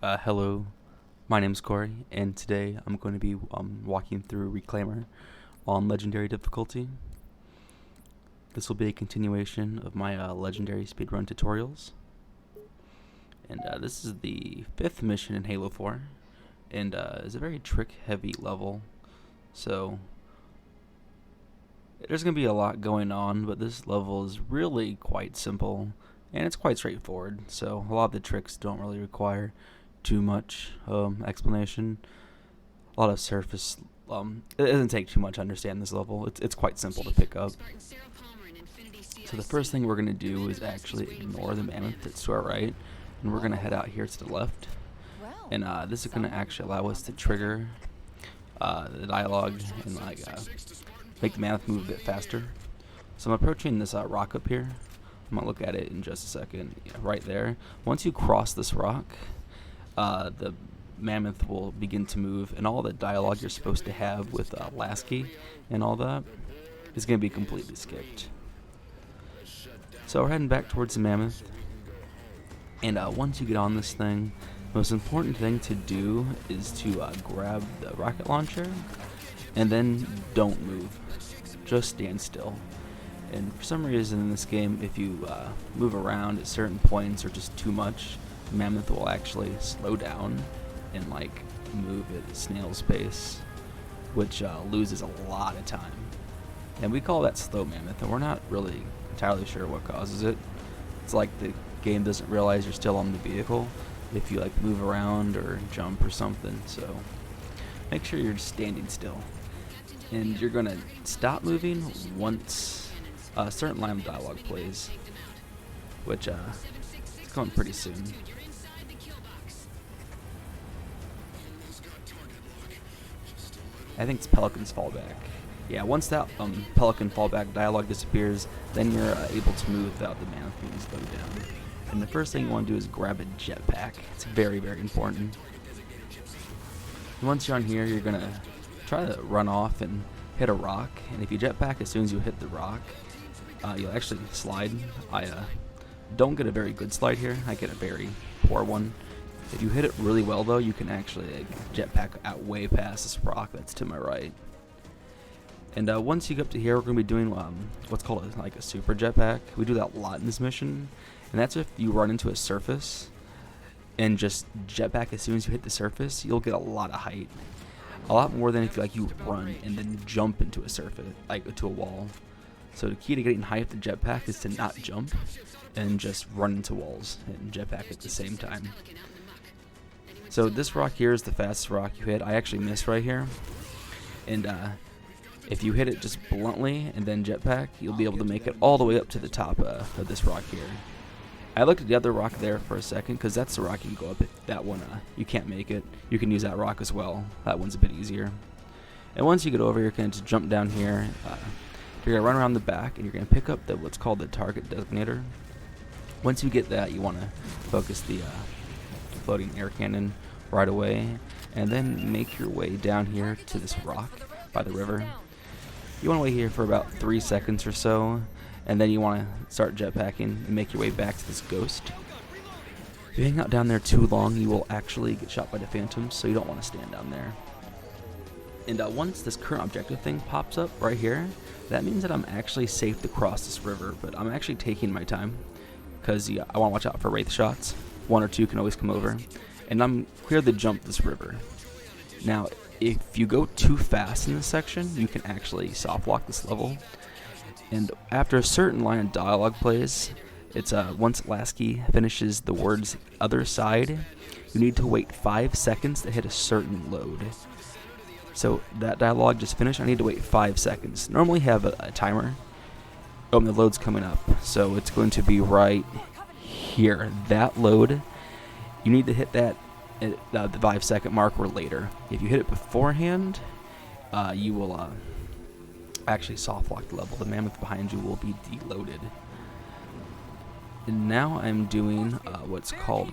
Hello, my name's Corey, and today I'm going to be walking through Reclaimer on Legendary difficulty. This will be a continuation of my Legendary Speedrun tutorials. And this is the 5th mission in Halo 4, and it's a very trick-heavy level, so there's going to be a lot going on, but this level is really quite simple, and it's quite straightforward, so a lot of the tricks don't really require too much explanation. A lot of surface. It doesn't take too much to understand this level. It's quite simple to pick up. So the first thing we're going to do is actually ignore the mammoth that's to our right, and we're going to head out here to the left. And this is going to actually allow us to trigger the dialogue and make the mammoth move a bit faster. So I'm approaching this rock up here. I'm going to look at it in just a second. Yeah, right there. Once you cross this rock, the mammoth will begin to move, and all the dialogue you're supposed to have with Lasky and all that is going to be completely skipped. So we're heading back towards the mammoth, and once you get on this thing, the most important thing to do is to grab the rocket launcher, and then don't move. Just stand still. And for some reason in this game, if you move around at certain points or just too much, the mammoth will actually slow down and move at snail's pace, which loses a lot of time. And we call that slow mammoth, and we're not really entirely sure what causes it. It's like the game doesn't realize you're still on the vehicle if you move around or jump or something. So make sure you're standing still, and you're gonna stop moving once a certain line of dialogue plays, which it's coming pretty soon. I think it's Pelican's fallback. Yeah, once that Pelican fallback dialogue disappears, then you're able to move without the mammoth being slowed down. And the first thing you want to do is grab a jetpack. It's very, very important. And once you're on here, you're going to try to run off and hit a rock. And if you jetpack as soon as you hit the rock, you'll actually slide. I don't get a very good slide here. I get a very poor one. If you hit it really well, though, you can actually jetpack out way past this rock that's to my right. And once you get up to here, we're going to be doing what's called a super jetpack. We do that a lot in this mission, and that's if you run into a surface and just jetpack as soon as you hit the surface, you'll get a lot of height. A lot more than if you run and then jump into a surface, to a wall. So the key to getting high with the jetpack is to not jump and just run into walls and jetpack at the same time. So this rock here is the fastest rock you hit. I actually missed right here. And if you hit it just bluntly and then jetpack, you'll be able to make it all the way up to the top of this rock here. I looked at the other rock there for a second because that's the rock you can go up. That one, you can't make it. You can use that rock as well. That one's a bit easier. And once you get over, you're going to jump down here. You're going to run around the back, and you're going to pick up what's called the target designator. Once you get that, you want to focus the floating air cannon right away, and then make your way down here to this rock by the river. You want to wait here for about 3 seconds or so, and then you want to start jetpacking and make your way back to this ghost. If you hang out down there too long, you will actually get shot by the phantoms, so you don't want to stand down there. And once this current objective thing pops up right here, that means that I'm actually safe to cross this river, but I'm actually taking my time because I want to watch out for wraith shots. 1 or 2 can always come over, and I'm clear to jump this river. Now, if you go too fast in this section, you can actually soft lock this level. And after a certain line of dialogue plays, it's once Lasky finishes the words "other side," you need to wait 5 seconds to hit a certain load. So that dialogue just finished. I need to wait 5 seconds. Normally have a timer. Oh, the load's coming up, so it's going to be right here. That load, you need to hit that at the 5-second mark or later. If you hit it beforehand, you will actually soft lock the level. The mammoth behind you will be deloaded. And now I'm doing what's called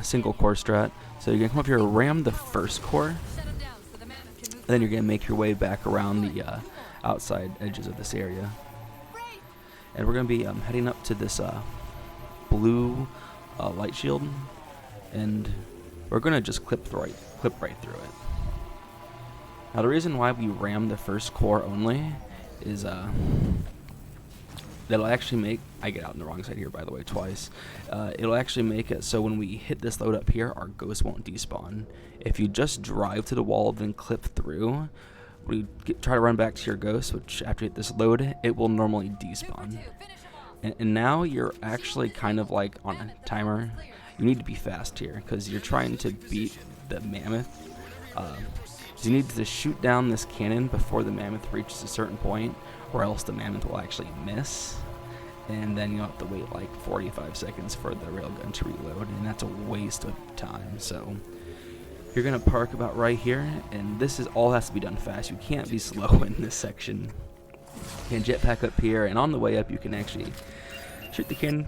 single core strat. So you're gonna come up here, ram the first core, and then you're gonna make your way back around the outside edges of this area. And we're gonna be heading up to this blue light shield, and we're gonna just clip right through it. Now the reason why we ram the first core only is that'll actually make, I get out on the wrong side here by the way twice, it'll actually make it so when we hit this load up here, our ghost won't despawn. If you just drive to the wall then clip through, when you try to run back to your ghost, which after you hit this load, it will normally despawn. And now you're actually kind of like on a timer. You need to be fast here because you're trying to beat the mammoth. So you need to shoot down this cannon before the mammoth reaches a certain point, or else the mammoth will actually miss. And then you'll have to wait like 45 seconds for the railgun to reload, and that's a waste of time. So you're gonna park about right here, and this is all has to be done fast. You can't be slow in this section. You can jetpack up here, and on the way up you can actually shoot the cannon,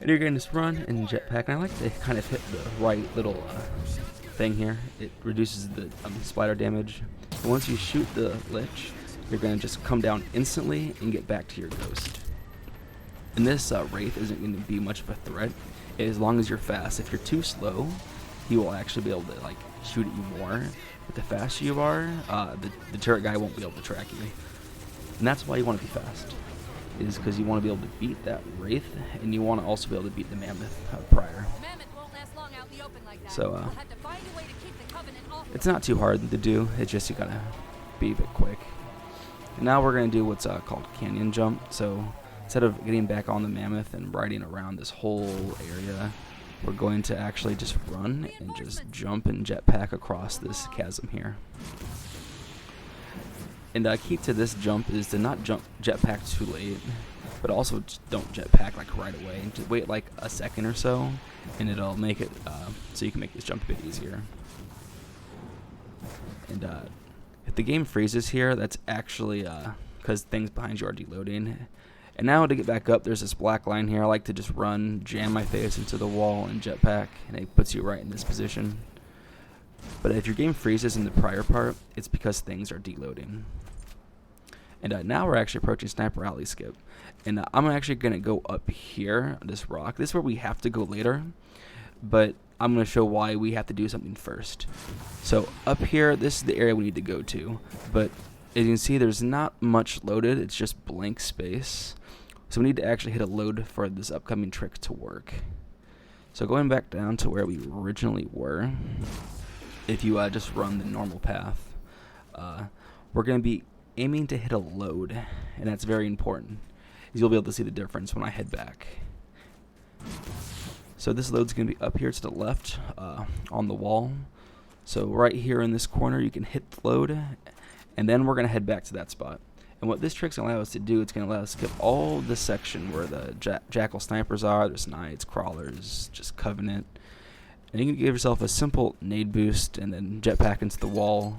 and you're gonna just run and jetpack. And I like to kind of hit the right little thing here. It reduces the splatter damage. And once you shoot the lich, you're gonna just come down instantly and get back to your ghost. And this wraith isn't gonna be much of a threat as long as you're fast. If you're too slow, he will actually be able to like shoot at you more. But the faster you are, the turret guy won't be able to track you. And that's why you want to be fast, is because you want to be able to beat that wraith, and you want to also be able to beat the mammoth prior. So it's not too hard to do. It's just you gotta be a bit quick. And now we're gonna do what's called canyon jump. So instead of getting back on the mammoth and riding around this whole area, we're going to actually just run and just jump and jetpack across this chasm here. And key to this jump is to not jump jetpack too late, but also just don't jetpack like right away. Just wait like a second or so, and it'll make it so you can make this jump a bit easier. And if the game freezes here, that's actually because things behind you are deloading. And now to get back up, there's this black line here. I like to just run, jam my face into the wall, and jetpack, and it puts you right in this position. But if your game freezes in the prior part, it's because things are deloading. And now we're actually approaching Sniper Alley skip. And I'm actually going to go up here on this rock. This is where we have to go later, but I'm going to show why we have to do something first. So up here, this is the area we need to go to. But as you can see, there's not much loaded. It's just blank space. So we need to actually hit a load for this upcoming trick to work. So going back down to where we originally were, if you just run the normal path, we're going to be aiming to hit a load, and that's very important. You'll be able to see the difference when I head back. So this load's going to be up here to the left on the wall. So right here in this corner, you can hit the load, and then we're going to head back to that spot. And what this trick's going to allow us to do, it's going to allow us to skip all this section where the jackal snipers are. There's knights, crawlers, just covenant. And you can give yourself a simple nade boost and then jetpack into the wall.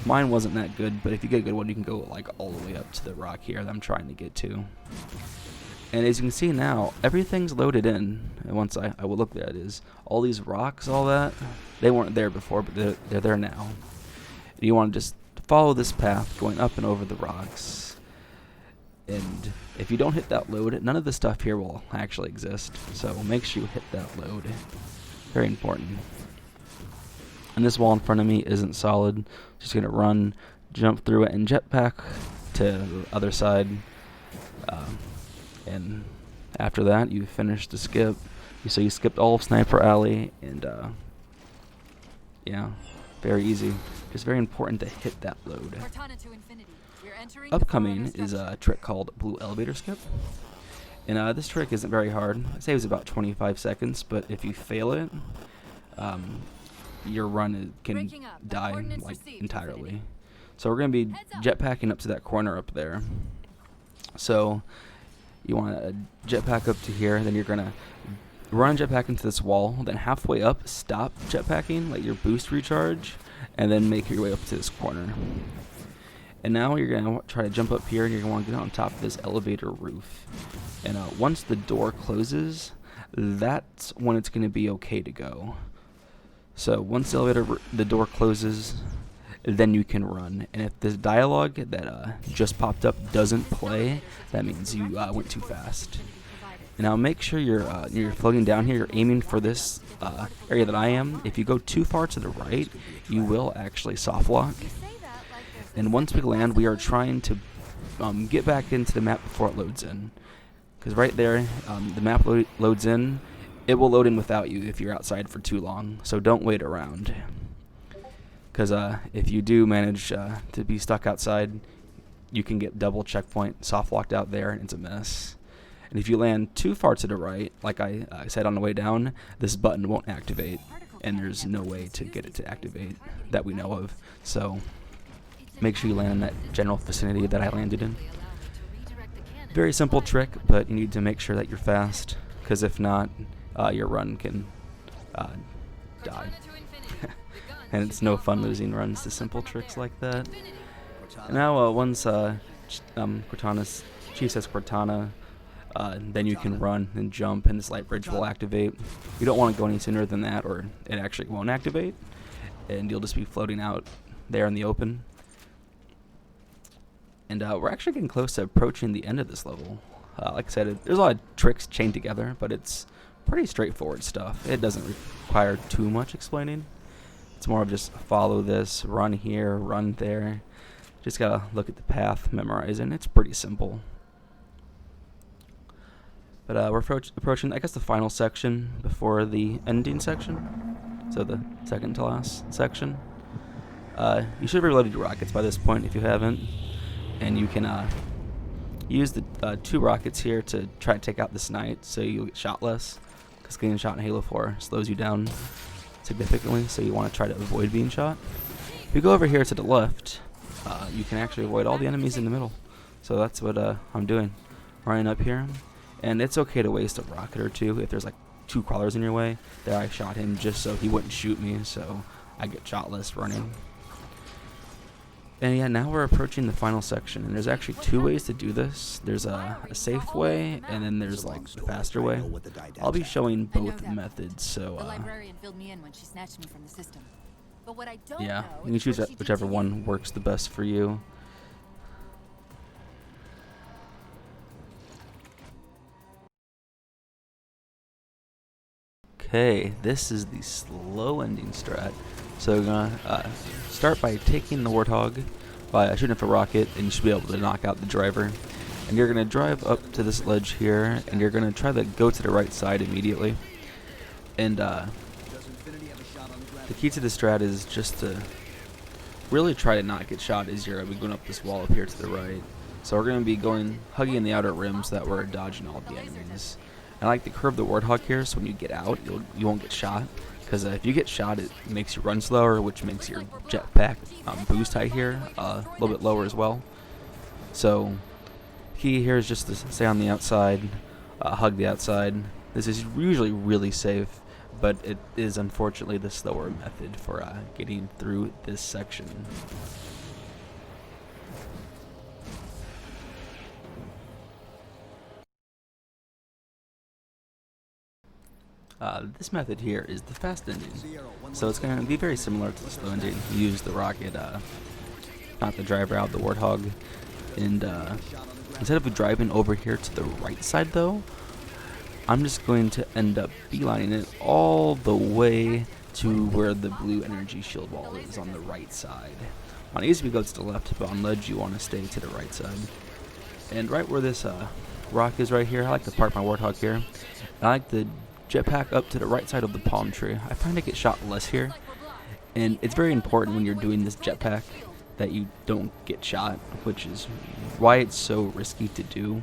Mine wasn't that good, but if you get a good one, you can go like all the way up to the rock here that I'm trying to get to. And as you can see now, everything's loaded in. And once I will look at it, is all these rocks, all that, they weren't there before, but they're there now. And you want to just follow this path going up and over the rocks. And if you don't hit that load, none of the stuff here will actually exist. So make sure you hit that load. Very important. And this wall in front of me isn't solid. Just going to run, jump through it, and jetpack to the other side. And after that, you finish the skip. So you skipped all of Sniper Alley, and yeah, very easy. Just very important to hit that load. Upcoming is a trick called Blue Elevator Skip. And this trick isn't very hard. It saves about 25 seconds, but if you fail it, your run can die like entirely. So we're going to be jetpacking up to that corner up there. So you want to jetpack up to here, then you're going to run jetpack into this wall, then halfway up, stop jetpacking, let your boost recharge, and then make your way up to this corner. And now you're going to try to jump up here, and you're going to want to get on top of this elevator roof. And once the door closes, that's when it's going to be okay to go. So once the door closes, then you can run. And if this dialogue that just popped up doesn't play, that means you went too fast. And now make sure you're floating down here, you're aiming for this area that I am. If you go too far to the right, you will actually soft lock. And once we land, we are trying to get back into the map before it loads in. Because right there, the map loads in. It will load in without you if you're outside for too long. So don't wait around. Because if you do manage to be stuck outside, you can get double checkpoint soft locked out there, and it's a mess. And if you land too far to the right, like I said on the way down, this button won't activate, and there's no way to get it to activate that we know of. So make sure you land in that general vicinity that I landed in. Very simple trick, but you need to make sure that you're fast, because if not, your run can die. And it's no fun losing runs to simple tricks like that. And now once Chief says Cortana, then you can run and jump, and this light bridge will activate. You don't want to go any sooner than that, or it actually won't activate, and you'll just be floating out there in the open. And we're actually getting close to approaching the end of this level. Like I said, there's a lot of tricks chained together, but it's pretty straightforward stuff. It doesn't require too much explaining. It's more of just follow this, run here, run there. Just gotta look at the path, memorize it, and it's pretty simple. But we're approaching, I guess, the final section before the ending section. So the second to last section. You should have reloaded your rockets by this point if you haven't. And you can use the 2 rockets here to try to take out this knight so you'll get shot less. Because getting shot in Halo 4 slows you down significantly, so you want to try to avoid being shot. If you go over here to the left, you can actually avoid all the enemies in the middle. So that's what I'm doing. Running up here. And it's okay to waste a rocket or 2 if there's like 2 crawlers in your way. There I shot him just so he wouldn't shoot me, so I get shot less running. And yeah, now we're approaching the final section, and there's actually 2 ways to do this. There's a safe way, and then there's like the faster way. I'll be showing both methods, so yeah, you can choose whichever one works the best for you. Okay, this is the slow ending strat. So we're gonna start by taking the Warthog by shooting off a rocket, and you should be able to knock out the driver. And you're gonna drive up to this ledge here, and you're gonna try to go to the right side immediately. And the key to the strat is just to really try to not get shot as you're going up this wall up here to the right. So we're gonna be hugging the outer rim so that we're dodging all the enemies. I like to curve the Warthog here, so when you get out, you won't get shot. Because if you get shot, it makes you run slower, which makes your jetpack boost height here a little bit lower as well. So key here is just to stay on the outside, hug the outside. This is usually really safe, but it is unfortunately the slower method for getting through this section. This method here is the fast ending, so it's going to be very similar to the slow ending. You use the rocket, not the driver out, the Warthog, and instead of driving over here to the right side though, I'm just going to end up beelining it all the way to where the blue energy shield wall is on the right side. On easy we go to the left, but on ledge you want to stay to the right side. And right where this rock is right here, I like to park my Warthog here, and I like to jetpack up to the right side of the palm tree. I find I get shot less here, and it's very important when you're doing this jetpack that you don't get shot, which is why it's so risky to do.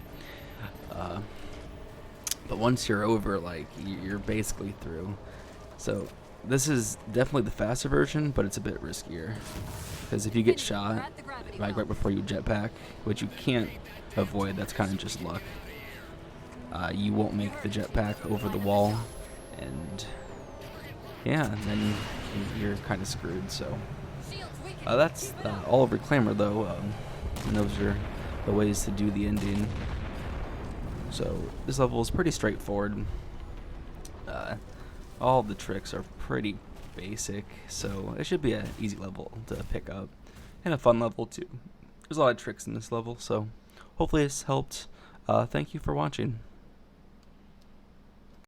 But once you're over, like, you're basically through. So this is definitely the faster version, but it's a bit riskier, because if you get shot like right before you jetpack, which you can't avoid, that's kind of just luck. You won't make the jetpack over the wall, and yeah, and then you're kind of screwed. So that's all over Clamor though, and those are the ways to do the ending. So this level is pretty straightforward. All the tricks are pretty basic, so it should be an easy level to pick up, and a fun level too. There's a lot of tricks in this level, so hopefully this helped. Thank you for watching.